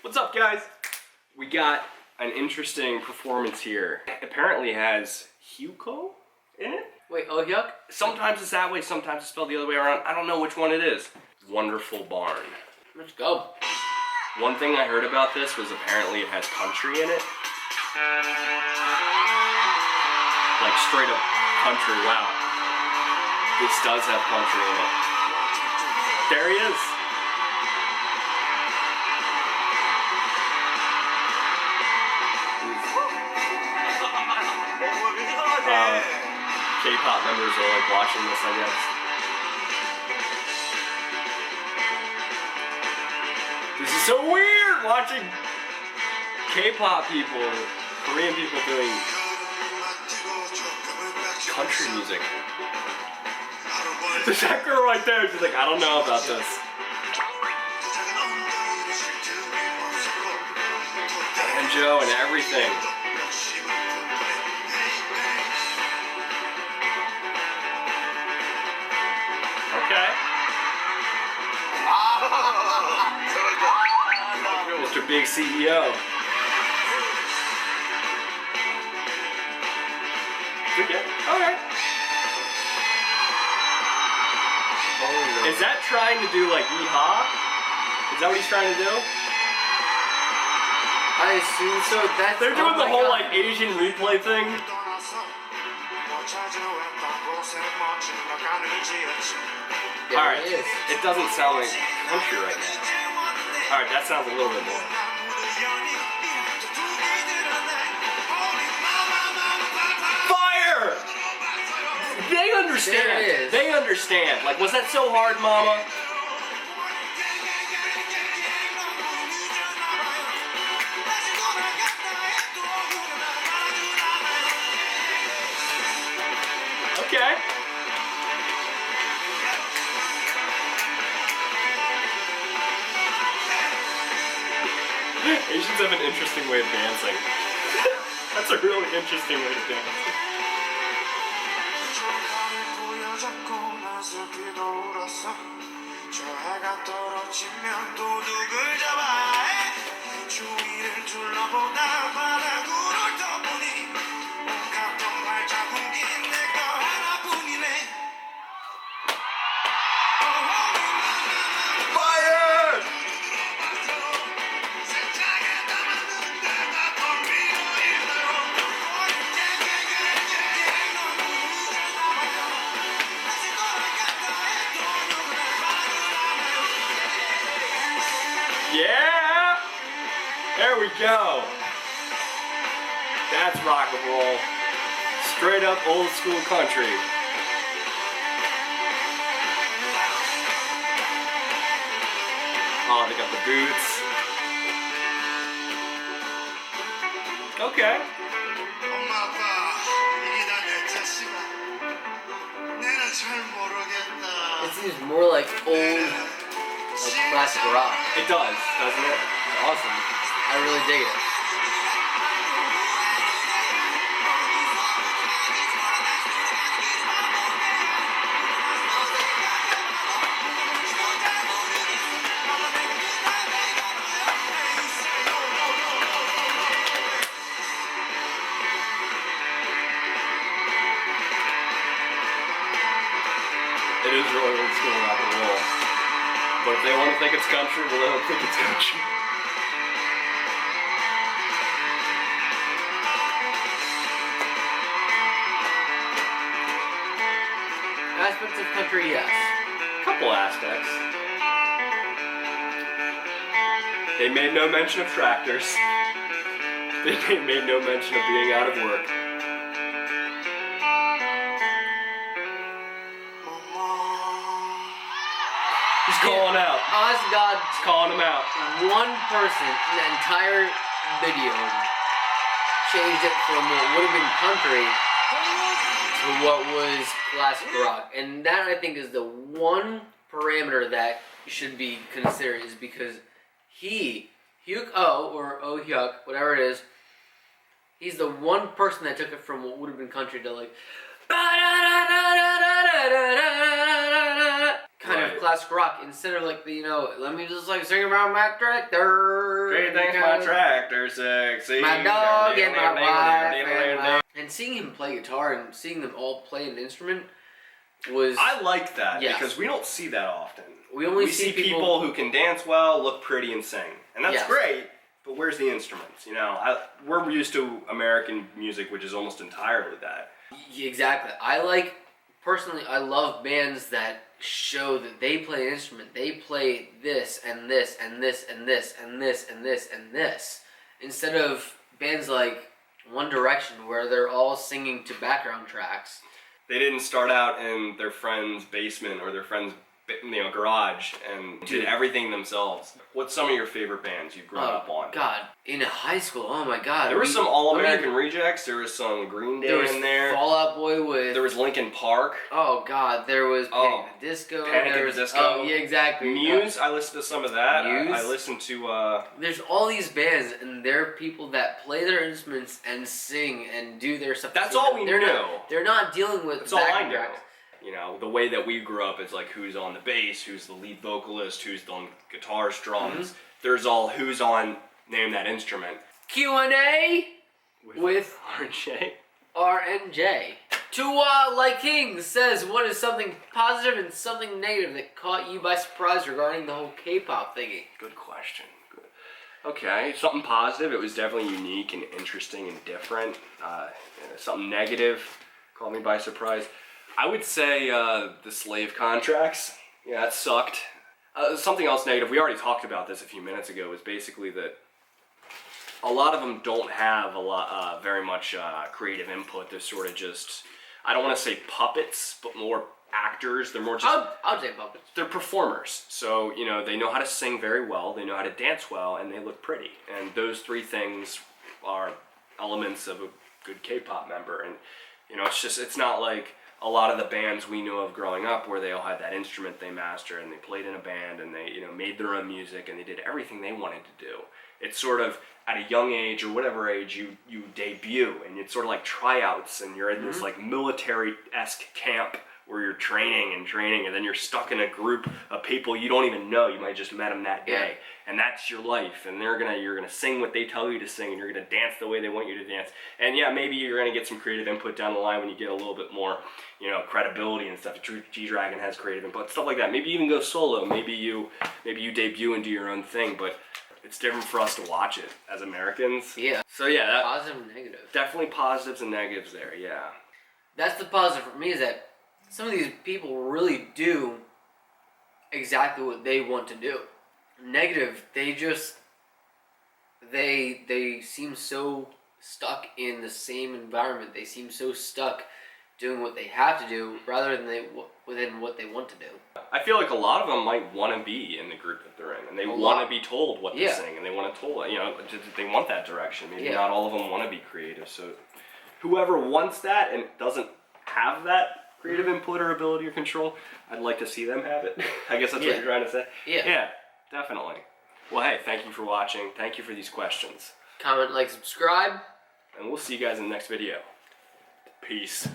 What's up, guys? We got an interesting performance here. It apparently has Hyukoh in it. Wait, oh yuck? Sometimes it's that way, sometimes it's spelled the other way around. I don't know which one it is. Wonderful barn. Let's go. One thing I heard about this was apparently it has country in it. Like straight up country, wow. This does have country in it. There he is. K-pop members are like watching this, I guess. This is so weird watching K-pop people, Korean people doing country music. There's that girl right there, she's like, I don't know about this. Banjo and everything. Okay. Mr. Big CEO. Okay. Alright. Is that trying to do like yeehaw? Is that what he's trying to do? I assume so. They're doing the whole like Asian replay thing. Yeah, Alright, it doesn't sound like country right now. Alright, that sounds a little bit more. Fire! They understand. They understand. Like, was that so hard, Mama? Okay. Asians have an interesting way of dancing. That's a really interesting way to dance. Yeah! There we go. That's rock and roll. Straight up old school country. Oh, they got the boots. Okay. It seems more like old, classic rock. It does, doesn't it? It's awesome. I really dig it. It is really old school rock and roll. But if they want to think it's country, well, let them think it's country. Aspects of country, yes. Couple aspects. They made no mention of tractors. They made no mention of being out of work. He's calling out. Honest to God, He's calling him out. one person in the entire video changed it from what would have been country to what was classic rock. And that, I think, is the one parameter that should be considered, is because Hyukoh, or Oh Hyuk, whatever it is, he's the one person that took it from what would have been country to like kind of classic rock instead of like the let me just like sing around my tractor. Great things my tractor sexy. My dog and my wife and seeing him play guitar and seeing them all play an instrument was. I like that because we don't see that often. We see people who can dance well, look pretty, and sing, and that's great. But where's the instruments? We're used to American music, which is almost entirely that. Exactly. Personally, I love bands that show that they play an instrument. They play this and this and this and this and this and this and this. Instead of bands like One Direction where they're all singing to background tracks. They didn't start out in their friend's basement or their friend's garage and did everything themselves. What's some of your favorite bands you've grown up on? God, in high school, oh my God. There was some All-American Rejects, there was some Green Day in there. Fall Out Boy with... There was Linkin Park. Oh God, there was Panic at the Disco. Panic at the Disco. Oh yeah, exactly. Muse, I listened to some of that. Muse. I listened to... There's all these bands and they're people that play their instruments and sing and do their stuff. That's all we know. They're not dealing with... That's all I know. The way that we grew up is like who's on the bass, who's the lead vocalist, who's on guitars, drums. There's all who's on, name that instrument. Q&A with RJ. RNJ. Like King says, what is something positive and something negative that caught you by surprise regarding the whole K-pop thingy? Good question. Good. Okay, something positive. It was definitely unique and interesting and different. Something negative caught me by surprise. I would say the slave contracts. Yeah, that sucked. Something else negative, we already talked about this a few minutes ago, was basically that a lot of them don't have very much creative input. They're sort of just, I don't want to say puppets, but more actors. They're more just... I would say puppets. They're performers. So, they know how to sing very well, they know how to dance well, and they look pretty. And those three things are elements of a good K-pop member. And, it's not like a lot of the bands we knew of growing up where they all had that instrument they mastered and they played in a band and they made their own music and they did everything they wanted to do. It's sort of at a young age or whatever age you debut and it's sort of like tryouts and you're in this like military-esque camp where you're training and then you're stuck in a group of people you don't even know. You might just met them that day and that's your life and you're gonna sing what they tell you to sing and you're gonna dance the way they want you to dance. And yeah, maybe you're gonna get some creative input down the line when you get a little bit more credibility and stuff. G-Dragon has creative input, stuff like that. Maybe you even go solo. Maybe you debut and do your own thing, but it's different for us to watch it as Americans. Yeah. So yeah, positive and negative. Definitely positives and negatives there, yeah. That's the positive for me is that some of these people really do exactly what they want to do. Negative, they seem so stuck in the same environment. They seem so stuck doing what they have to do rather than within what they want to do. I feel like a lot of them might want to be in the group that they're in, and they want to be told what to sing, and they want to they want that direction. Maybe not all of them want to be creative. So whoever wants that and doesn't have that creative input or ability or control, I'd like to see them have it. I guess that's what you're trying to say. Yeah, definitely. Well, hey, thank you for watching. Thank you for these questions. Comment, like, subscribe. And we'll see you guys in the next video. Peace.